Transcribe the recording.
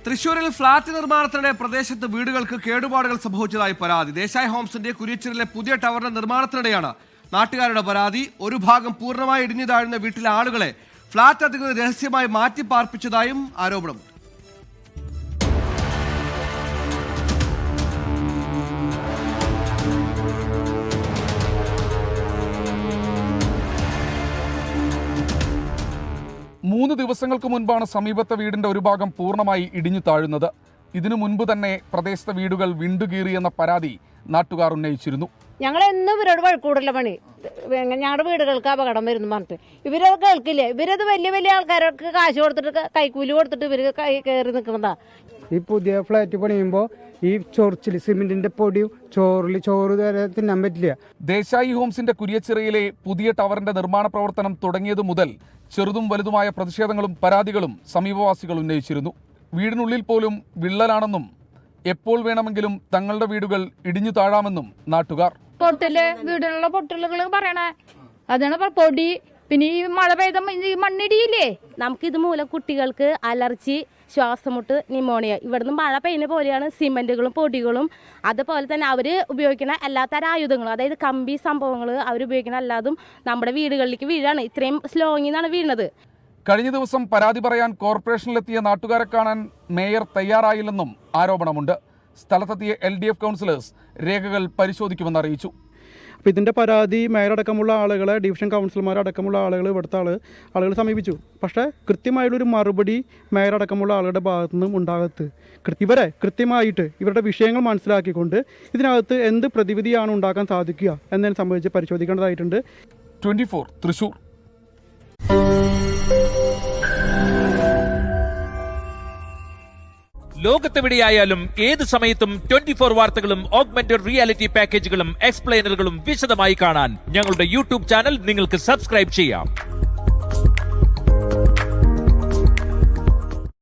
തൃശൂരിൽ ഫ്ളാറ്റ് നിർമ്മാണത്തിനിടെ പ്രദേശത്ത് വീടുകൾക്ക് കേടുപാടുകൾ സംഭവിച്ചതായി പരാതി. ദേശായി ഹോംസിന്റെ കുരിച്ചിറിലെ പുതിയ ടവറിന്റെ നിർമ്മാണത്തിനിടെയാണ് നാട്ടുകാരുടെ പരാതി. ഒരു ഭാഗം പൂർണ്ണമായി ഇടിഞ്ഞു താഴുന്ന വീട്ടിലെ ആളുകളെ ഫ്ളാറ്റ് അധികൃതർ രഹസ്യമായി മാറ്റി പാർപ്പിച്ചതായും ആരോപണമുണ്ട്. മൂന്ന് ദിവസങ്ങൾക്ക് മുൻപാണ് സമീപത്തെ വീടിന്റെ ഒരു ഭാഗം പൂർണ്ണമായി ഇടിഞ്ഞു താഴുന്നത്. ഇതിനു മുൻപ് തന്നെ പ്രദേശത്തെ വീടുകൾ വിണ്ടുകീറിയെന്ന പരാതി നാട്ടുകാർ ഉന്നയിച്ചിരുന്നു. ഞങ്ങൾ എന്നും ഇവരോട് വഴക്കൂടുള്ള പണി, ഞങ്ങളുടെ വീടുകൾക്ക് അപകടം വരുന്നു പറഞ്ഞിട്ട് ഇവരത് കേൾക്കില്ല. ഇവരത് വലിയ വലിയ ആൾക്കാർക്ക് കാശ് കൊടുത്തിട്ട് കൈക്കൂലി കൊടുത്തിട്ട് ഇവർ കയറി നിൽക്കുന്നതാ. ഈ പുതിയ ഫ്ലാറ്റ് പണിയുമ്പോൾ ഈ ചൊറിച്ചിൽ സിമെന്റിന്റെ പൊടിയും ചോറ് വരെ തിന്നാൻ പറ്റില്ല. ദേശായി ഹോംസിന്റെ കുരിയച്ചിറയിലെ പുതിയ ടവറിന്റെ നിർമ്മാണ പ്രവർത്തനം തുടങ്ങിയതു മുതൽ ചെറുതും വലുതുമായ പ്രതിഷേധങ്ങളും പരാതികളും സമീപവാസികൾ ഉന്നയിച്ചിരുന്നു. വീടിനുള്ളിൽ പോലും വിള്ളലാണെന്നും എപ്പോൾ വേണമെങ്കിലും തങ്ങളുടെ വീടുകൾ ഇടിഞ്ഞു താഴാമെന്നും നാട്ടുകാർ. വീടിനുള്ള പൊട്ടലുകൾ പറയണേ, അതാണ് പൊടി. പിന്നെ ഈ മഴ പെയ്ത മണ്ണിടിയില്ലേ, നമുക്കിത് മൂലം കുട്ടികൾക്ക് അലർജി, ശ്വാസമുട്ട്, ന്യൂമോണിയ. ഇവിടുന്ന് മഴ പെയ്യുന്ന പോലെയാണ് സിമെന്റുകളും പൊടികളും. അതുപോലെ തന്നെ അവർ ഉപയോഗിക്കുന്ന എല്ലാത്തരം ആയുധങ്ങളും, അതായത് കമ്പി സംഭവങ്ങൾ അവരുപയോഗിക്കുന്ന എല്ലാതും നമ്മുടെ വീടുകളിലേക്ക് വീഴാണ്. ഇത്രയും സ്ലോങ്ങിൽ നിന്നാണ് വീണത്. കഴിഞ്ഞ ദിവസം പരാതി പറയാൻ കോർപ്പറേഷനിലെത്തിയ നാട്ടുകാരെ കാണാൻ മേയർ തയ്യാറായില്ലെന്നും ആരോപണമുണ്ട്. സ്ഥലത്തെത്തിയ LDF കൗൺസിലേഴ്സ് രേഖകൾ പരിശോധിക്കുമെന്ന് അറിയിച്ചു. അപ്പോൾ ഇതിൻ്റെ പരാതി മേയറടക്കമുള്ള ആളുകളെ, ഡിവിഷൻ കൗൺസിലർമാരടക്കമുള്ള ആളുകൾ, ഇവിടുത്തെ ആളുകൾ സമീപിച്ചു. പക്ഷേ കൃത്യമായുള്ളൊരു മറുപടി മേയറടക്കമുള്ള ആളുകളുടെ ഭാഗത്തു നിന്നും ഉണ്ടാകത്ത്. ഇവരെ കൃത്യമായിട്ട് ഇവരുടെ വിഷയങ്ങൾ മനസ്സിലാക്കിക്കൊണ്ട് ഇതിനകത്ത് എന്ത് പ്രതിവിധിയാണ് ഉണ്ടാക്കാൻ സാധിക്കുക എന്നതിനെ സംബന്ധിച്ച് പരിശോധിക്കേണ്ടതായിട്ടുണ്ട്. 24 തൃശൂർ. ലോകത്തെവിടെയായാലും ഏത് സമയത്തും 24 വാർത്തകളും ഓഗ്മെന്റഡ് റിയാലിറ്റി പാക്കേജുകളും എക്സ്പ്ലെയിനറുകളും വിശദമായി കാണാൻ ഞങ്ങളുടെ YouTube ചാനൽ നിങ്ങൾക്ക് സബ്സ്ക്രൈബ് ചെയ്യാം.